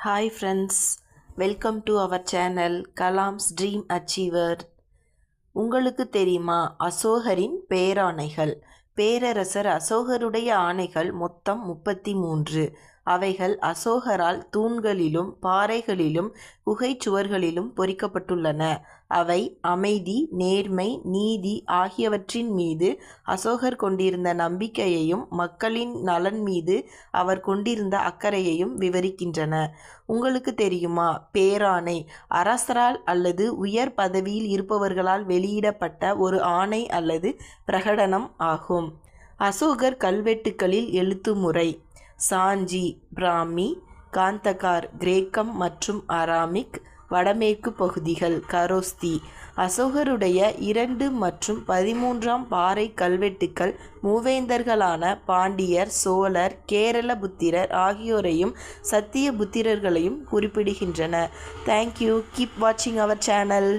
Hi friends, welcome to our channel Kalam's Dream Achiever. உங்களுக்கு தெரியுமா அசோகரின் பேராணைகள்? பேரரசர் அசோகருடைய ஆணைகள் மொத்தம் 33. அவைகள் அசோகரால் தூண்களிலும் பாறைகளிலும் குகைச்சுவர்களிலும் பொறிக்கப்பட்டுள்ளன. அவை அமைதி, நேர்மை, நீதி ஆகியவற்றின் மீது அசோகர் கொண்டிருந்த நம்பிக்கையையும் மக்களின் நலன் மீது அவர் கொண்டிருந்த அக்கறையையும் விவரிக்கின்றன. உங்களுக்கு தெரியுமா, பேராணை அரசரால் அல்லது உயர் பதவியில் இருப்பவர்களால் வெளியிடப்பட்ட ஒரு ஆணை அல்லது பிரகடனம் ஆகும். அசோகர் கல்வெட்டுக்களில் எழுத்துமுறை சாஞ்சி பிராமி, காந்தகார் கிரேக்கம் மற்றும் அராமிக், வடமேற்கு பகுதிகள் கரோஸ்தி. அசோகருடைய 2 மற்றும் 13ஆம் பாறை கல்வெட்டுக்கள் மூவேந்தர்களான பாண்டியர், சோழர், கேரளபுத்திரர் ஆகியோரையும் சத்தியபுத்திரர்களையும் குறிப்பிடுகின்றன. தேங்க்யூ. கீப் வாட்சிங் அவர் சேனல்.